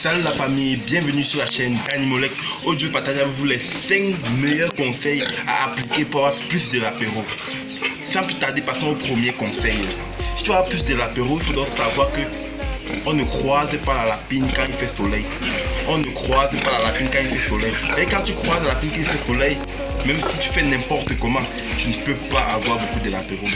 Salut la famille, bienvenue sur la chaîne Canimolex. Aujourd'hui, je partage avec vous les 5 meilleurs conseils à appliquer pour avoir plus de l'apéro. Sans plus tarder, passons au premier conseil. Si tu veux avoir plus de l'apéro, il faudra savoir que on ne croise pas la lapine quand il fait soleil. On ne croise pas la lapine quand il fait soleil. Et quand tu croises la lapine quand il fait soleil, même si tu fais n'importe comment, tu ne peux pas avoir beaucoup de l'apéro.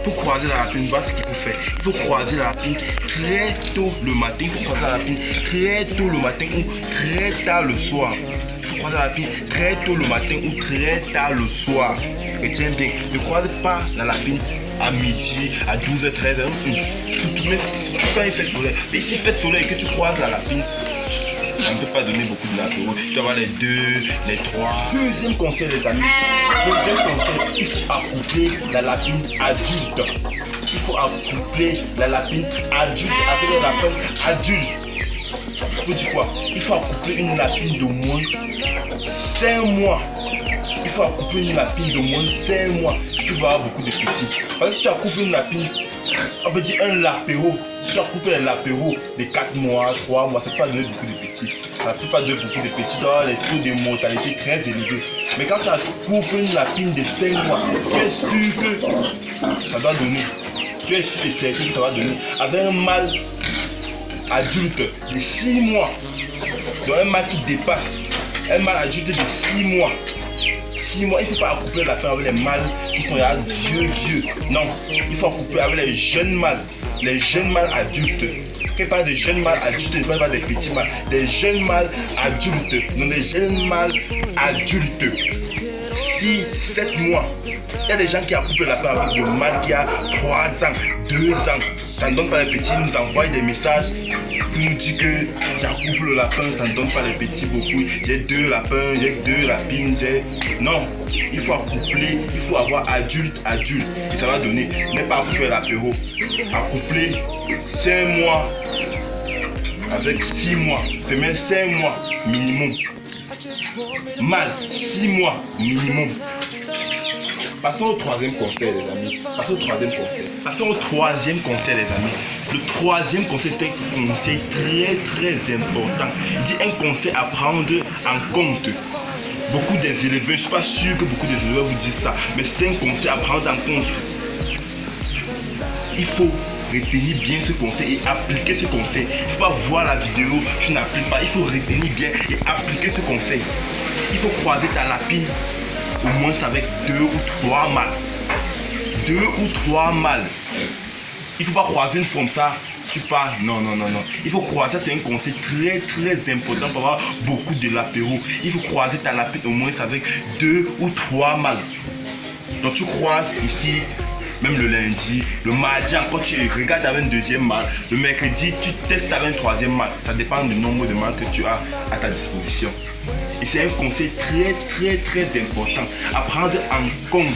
Pour croiser la lapine, voilà ce qu'il faut faire. Il faut croiser la lapine très tôt le matin. Il faut croiser la lapine très tôt le matin ou très tard le soir. Il faut croiser la lapine très tôt le matin ou très tard le soir. Retiens bien, ne croise pas la lapine à midi, à 12h, 13h. Surtout quand il fait soleil. Mais s'il fait soleil et que tu croises la lapine, ça ne peut pas donner beaucoup de l'apéro. Tu vas avoir les 2, les 3. Deuxième conseil, les amis. Deuxième conseil, il faut accoupler la lapine adulte. Il faut accoupler la lapine adulte avec le lapin adulte. Ça veut dire quoi? Il faut accoupler une lapine d'au moins 5 mois. Il faut accoupler une lapine d'au moins 5 mois si tu vas avoir beaucoup de petits. Parce que si tu accouples une lapine, on peut dire un lapéro. Si tu accouples un lapéro de 4 mois, 3 mois, ça ne peut pas donner beaucoup de petits. Ça ne peut pas donner beaucoup de petits dans les taux de mortalité très élevés. Mais quand tu accouples une lapine de 5 mois, tu es sûr que ça va donner. Tu es sûr et certain que ça va donner. Avec un mâle adulte de 6 mois, donc un mâle qui dépasse, un mâle adulte de 6 mois. 6 mois, il ne faut pas accoupler la lapin avec les mâles qui sont là vieux. Non, il faut accoupler avec les jeunes mâles adultes. Quand je parle de jeunes mâles adultes, je ne parle pas des petits mâles. Des jeunes mâles adultes. Non, des jeunes mâles adultes. 6, 7 mois. Il y a des gens qui accouplent la lapin avec le mâle qui a 3 ans, 2 ans. Ça ne donne pas les petits, ils nous envoient des messages pour nous dire que j'accouple le lapin, ça ne donne pas les petits beaucoup. J'ai 2 lapins, j'ai 2 lapines, Non, il faut accoupler, il faut avoir adulte, et ça va donner. Mais pas accoupler l'apéro. Accoupler 5 mois avec 6 mois. Femelle 5 mois minimum. Mâle 6 mois minimum. Passons au troisième conseil, les amis. Passons au troisième conseil, les amis. Le troisième conseil, c'est un conseil très important. Il dit un conseil à prendre en compte. Beaucoup des éleveurs, je ne suis pas sûr que beaucoup des éleveurs vous disent ça, mais c'est un conseil à prendre en compte. Il faut retenir bien ce conseil et appliquer ce conseil. Il ne faut pas voir la vidéo, tu n'appliques pas. Il faut retenir bien et appliquer ce conseil. Il faut croiser ta lapine au moins avec 2 ou 3 mâles. 2 ou 3 mâles. Il ne faut pas croiser une fois comme ça, tu pars. Non. Il faut croiser, c'est un conseil très important pour avoir beaucoup de l'apéro. Il faut croiser ta lapine au moins avec 2 ou 3 mâles. Donc tu croises ici, même le lundi, le mardi encore tu regardes avec un deuxième mâle, le mercredi tu testes avec un troisième mâle. Ça dépend du nombre de mâles que tu as à ta disposition. Et c'est un conseil très important à prendre en compte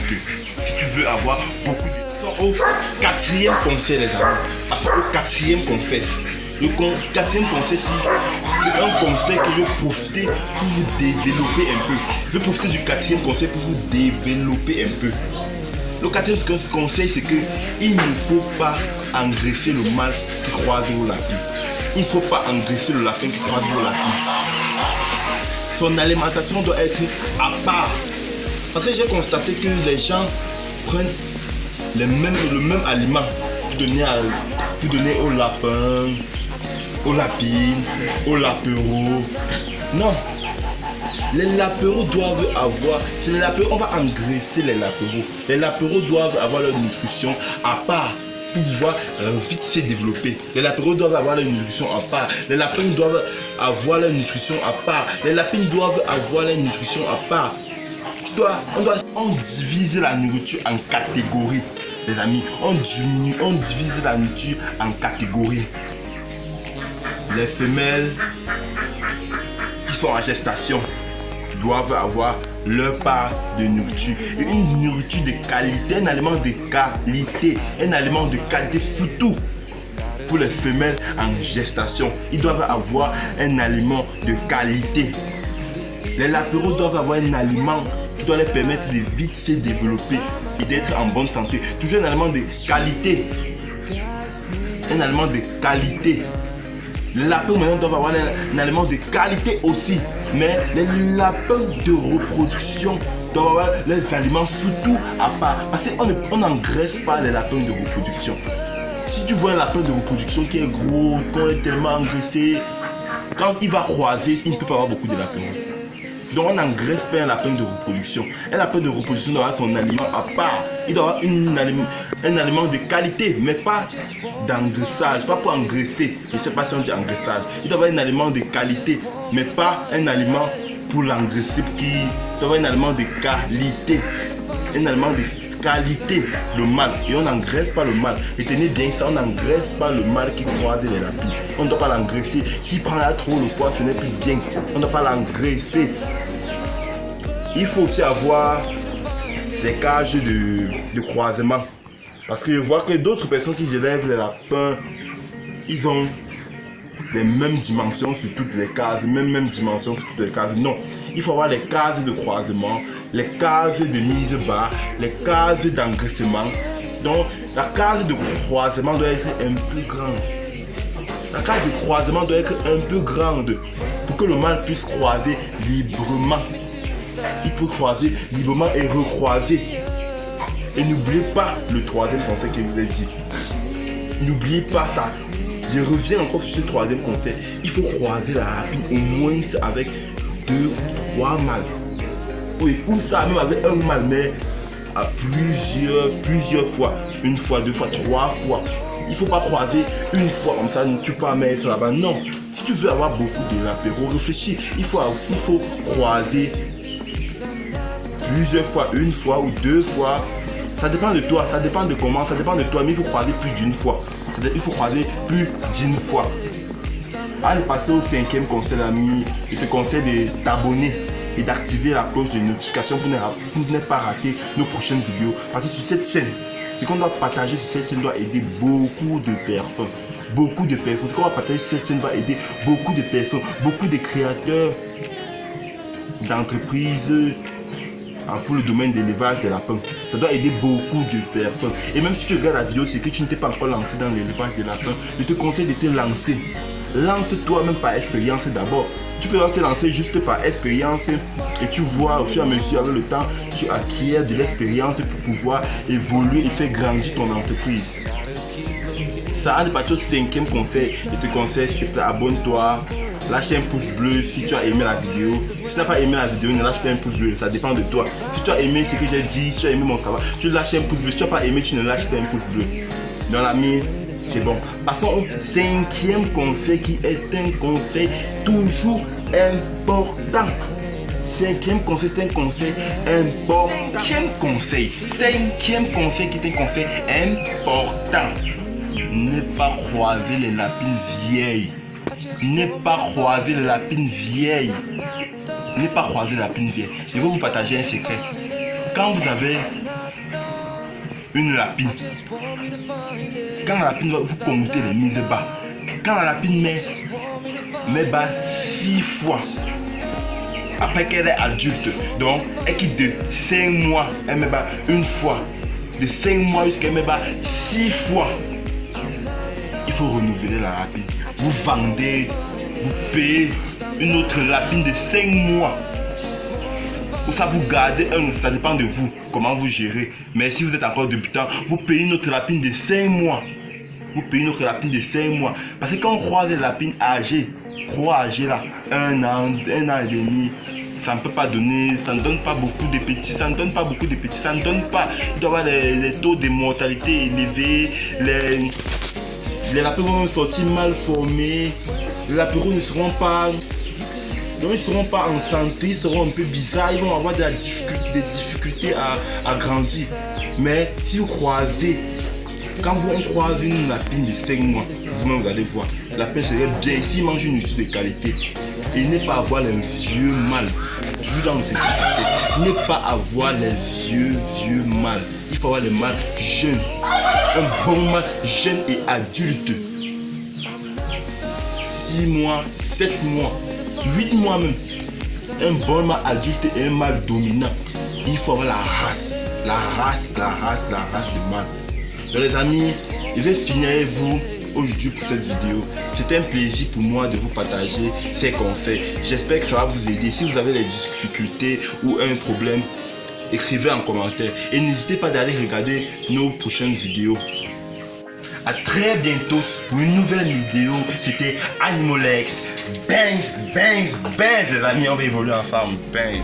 si tu veux avoir beaucoup de... Au quatrième conseil, les amis. Passons au quatrième conseil. Le quatrième conseil, c'est un conseil que je vais profiter pour vous développer un peu. Je vais profiter du quatrième conseil pour vous développer un peu. Le quatrième conseil, c'est qu'il ne faut pas engraisser le mâle qui croise vos lapins. Il ne faut pas engraisser le lapin qui croise vos lapins. Son alimentation doit être à part. Parce que j'ai constaté que les gens prennent le même aliment pour donner aux lapins, aux lapines, aux lapéros. Non. Les lapéros doivent avoir... C'est les lapéros, on va engraisser les lapéros. Les lapéros doivent avoir leur nutrition à part pour pouvoir vite se développer. Les lapéros doivent avoir leur nutrition à part. Les lapins doivent avoir leur nutrition à part. Les lapines doivent avoir leur nutrition à part. On divise la nourriture en catégories, les amis. On divise la nourriture en catégories. Les femelles qui sont en gestation doivent avoir leur part de nourriture. Et une nourriture de qualité, un aliment de qualité. Un aliment de qualité surtout pour les femelles en gestation. Ils doivent avoir un aliment de qualité. Les lapéros doivent avoir un aliment qui doit leur permettre de vite se développer et d'être en bonne santé. Toujours un aliment de qualité. Un aliment de qualité. Les lapins maintenant doivent avoir un aliment de qualité aussi. Mais les lapins de reproduction doivent avoir les aliments surtout à part. Parce qu'on n'engraisse pas les lapins de reproduction. Si tu vois un lapin de reproduction qui est gros, qu'on est tellement engraissé, quand il va croiser, il ne peut pas avoir beaucoup de lapins. Donc on n'engraisse pas un lapin de reproduction. Un lapin de reproduction doit avoir son aliment à part. Il doit avoir un aliment de qualité, mais pas d'engraissage, pas pour engraisser. Je ne sais pas si on dit engraissage. Il doit avoir un aliment de qualité, mais pas un aliment pour l'engraisser. Il doit avoir un aliment de qualité. Un aliment de qualité, le mâle. Et on n'engraisse pas le mâle. Retenez bien ça, on n'engraisse pas le mâle qui croise les lapins. On ne doit pas l'engraisser. S'il prend là trop le poids, ce n'est plus bien. On ne doit pas l'engraisser. Il faut aussi avoir des cages de croisement. Parce que je vois que d'autres personnes qui élèvent les lapins, ils ont les mêmes dimensions sur toutes les cases, même dimensions sur toutes les cases. Non, il faut avoir les cases de croisement, les cases de mise bas, les cases d'engraissement. Donc, la case de croisement doit être un peu grande. La case de croisement doit être un peu grande pour que le mâle puisse croiser librement. Il peut croiser librement et recroiser. Et n'oubliez pas le troisième conseil que je vous ai dit. N'oubliez pas ça. Je reviens encore sur ce troisième conseil. Il faut croiser la lapine au moins avec 2 ou 3 mâles. Oui, ou ça même avec un mâle, mais à plusieurs fois. 1 fois, 2 fois, 3 fois. Il ne faut pas croiser une fois comme ça, tu peux pas mettre là-bas. Non. Si tu veux avoir beaucoup de l'apéro, réfléchis. Il faut croiser plusieurs fois, 1 fois ou 2 fois. Ça dépend de toi, ça dépend de comment, ça dépend de toi, mais il faut croiser plus d'1 fois. Il faut croiser plus d'1 fois. Allez passer au 5e conseil, ami. Je te conseille de t'abonner et d'activer la cloche de notification pour ne pas rater nos prochaines vidéos. Parce que sur cette chaîne, ce qu'on doit partager sur cette chaîne doit aider beaucoup de personnes. Beaucoup de personnes. Ce qu'on va partager sur cette chaîne va aider beaucoup de personnes, beaucoup de créateurs d'entreprises pour le domaine de l'élevage des lapins. Ça doit aider beaucoup de personnes. Et même si tu regardes la vidéo, c'est que tu ne t'es pas encore lancé dans l'élevage des lapins, je te conseille de te lancer. Lance-toi même par expérience d'abord. Tu peux te lancer juste par expérience et tu vois au fur et à mesure avec le temps, tu acquiers de l'expérience pour pouvoir évoluer et faire grandir ton entreprise. Ça a de partir au 5e conseil. Je te conseille, s'il te plaît, abonne-toi. Lâche un pouce bleu si tu as aimé la vidéo. Si tu n'as pas aimé la vidéo, ne lâche pas un pouce bleu, ça dépend de toi. Si tu as aimé ce que j'ai dit, si tu as aimé mon travail, tu lâches un pouce bleu. Si tu n'as pas aimé, tu ne lâches pas un pouce bleu. Dans la mine, c'est bon. Passons au 5e conseil qui est un conseil toujours important. 5e conseil, c'est un conseil important. 5e conseil qui est un conseil important. Ne pas croiser les lapines vieilles. Ne pas croiser les lapines vieilles. Ne pas croiser les lapines vieilles. Je vais vous partager un secret. Quand vous avez une lapine, quand la lapine va vous compter les mises bas, quand la lapine met bas 6 fois, après qu'elle est adulte, donc elle quitte de 5 mois, elle met bas 1 fois, de 5 mois jusqu'à elle met bas 6 fois, il faut renouveler la lapine. Vous vendez, vous payez une autre lapine de 5 mois. Ou ça vous gardez un autre, ça dépend de vous, comment vous gérez. Mais si vous êtes encore débutant, vous payez une autre lapine de 5 mois. Vous payez une autre lapine de 5 mois. Parce que quand on croise des lapines âgées, trop âgées là, 1 an et demi, ça ne peut pas donner, ça ne donne pas beaucoup de petits, ça ne donne pas beaucoup de petits, ça ne donne pas. Il doit y avoir les taux de mortalité élevés, les lapins vont même sortir mal formés, les lapéraux ne seront pas, donc ils ne seront pas en santé, ils seront un peu bizarres, ils vont avoir des difficultés à grandir. Mais si vous croisez, quand on croise une lapine de 5 mois, vous-même vous allez voir, la lapin serait bien, s'il mange une nourriture de qualité, et n'est pas avoir les vieux mâles, toujours dans le sécurité, n'est pas avoir les vieux mâles, il faut avoir les mâles jeunes. Un bon mâle jeune et adulte. 6 mois, 7 mois, 8 mois même. Un bon mâle adulte et un mâle dominant. Il faut avoir la race de mâle. Donc les amis, je vais finir avec vous aujourd'hui pour cette vidéo. C'était un plaisir pour moi de vous partager ces conseils. J'espère que ça va vous aider. Si vous avez des difficultés ou un problème, écrivez en commentaire. Et n'hésitez pas d'aller regarder nos prochaines vidéos. A très bientôt pour une nouvelle vidéo. C'était Animolex. Bangs, bangs, bangs. Les amis, on va évoluer ensemble. Bangs.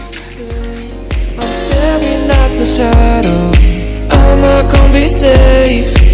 I'm staring at the shadow. I'm not gonna be safe.